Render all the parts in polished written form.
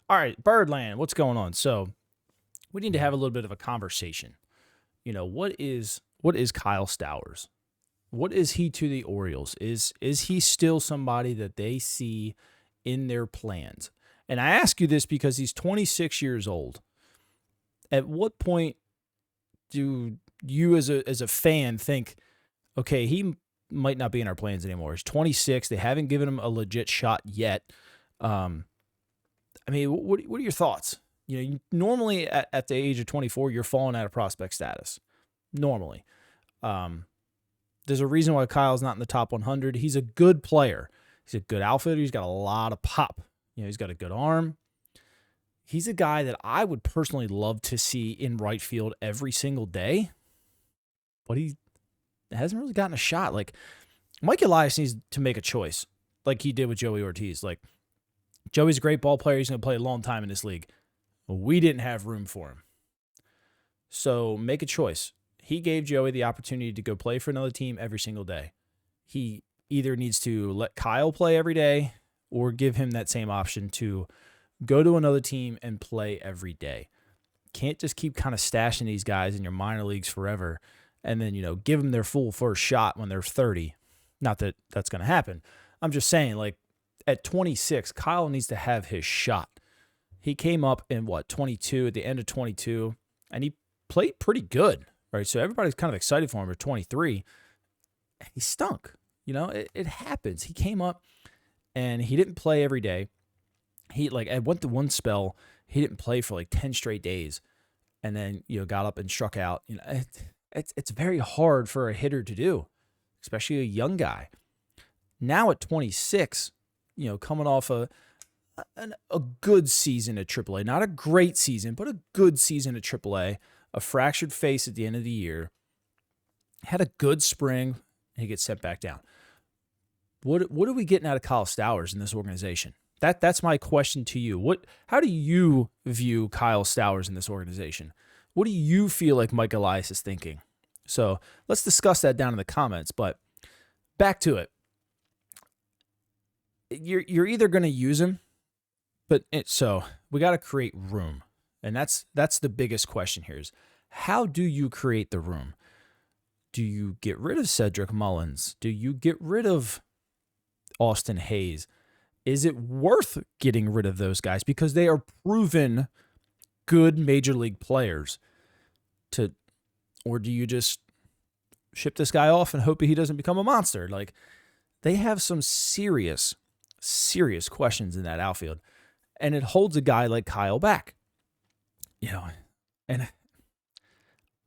All right, Birdland, what's going on? So we need to have a little bit of a conversation. What is Kyle Stowers? What is he to the Orioles? Is he still somebody that they see in their plans? And I ask you this because he's 26 years old. At what point do you as a fan think, okay, he might not be in our plans anymore? He's 26. They haven't given him a legit shot yet. What are your thoughts? Normally at the age of 24, you're falling out of prospect status. Normally. There's a reason why Kyle's not in the top 100. He's a good player. He's a good outfielder. He's got a lot of pop. He's got a good arm. He's a guy that I would personally love to see in right field every single day, but he hasn't really gotten a shot. Like, Mike Elias needs to make a choice like he did with Joey Ortiz. Like, Joey's a great ball player. He's going to play a long time in this league. We didn't have room for him. So make a choice. He gave Joey the opportunity to go play for another team every single day. He either needs to let Kyle play every day or give him that same option to go to another team and play every day. Can't just keep kind of stashing these guys in your minor leagues forever and then, give them their full first shot when they're 30. Not that that's going to happen. I'm just saying, like, at 26, Kyle needs to have his shot. He came up in, 22, at the end of 22, and he played pretty good, right? So everybody's kind of excited for him at 23. He stunk. It happens. He came up, and he didn't play every day. I went to one spell, he didn't play for 10 straight days, and then, got up and struck out. It's very hard for a hitter to do, especially a young guy. Now at 26, coming off a good season at Triplea, not a great season, but a good season at Triplea, a fractured face at the end of the year, had a good spring, and he gets sent back down. What are we getting out of Kyle Stowers in this organization? That's my question to you. How do you view Kyle Stowers in this organization? What do you feel like Mike Elias is thinking? So let's discuss that down in the comments, but back to it. You're either going to use him, so we got to create room. And that's the biggest question here is, how do you create the room? Do you get rid of Cedric Mullins? Do you get rid of Austin Hayes? Is it worth getting rid of those guys because they are proven good major league players? Or do you just ship this guy off and hope he doesn't become a monster? Like, they have some serious questions in that outfield, and it holds a guy like Kyle back. And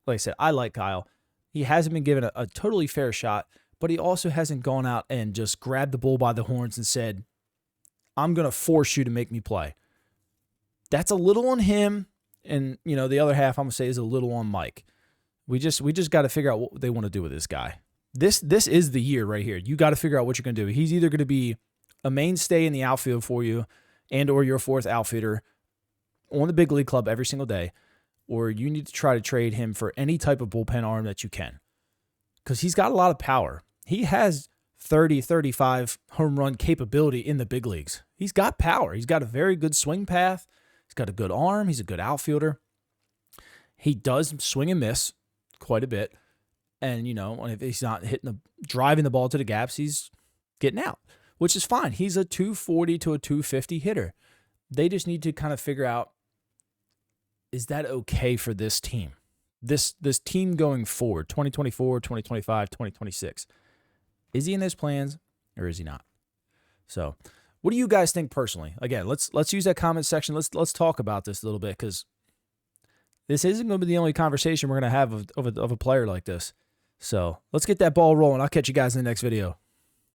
like I said, I like Kyle. He hasn't been given a totally fair shot, but he also hasn't gone out and just grabbed the bull by the horns and said, I'm going to force you to make me play. That's a little on him, and the other half I'm going to say is a little on Mike. We just got to figure out what they want to do with this guy. This is the year right here. You got to figure out what you're going to do. He's either going to be a mainstay in the outfield for you and or your fourth outfielder on the big league club every single day, or you need to try to trade him for any type of bullpen arm that you can, because he's got a lot of power. He has 30, 35 home run capability in the big leagues. He's got power. He's got a very good swing path. He's got a good arm. He's a good outfielder. He does swing and miss quite a bit. And, if he's not driving the ball to the gaps, he's getting out, which is fine. He's a 240 to a 250 hitter. They just need to kind of figure out, is that okay for this team? This team going forward, 2024, 2025, 2026. Is he in those plans or is he not? So what do you guys think personally? Again, let's use that comment section. Let's talk about this a little bit, because this isn't going to be the only conversation we're going to have of a player like this. So let's get that ball rolling. I'll catch you guys in the next video.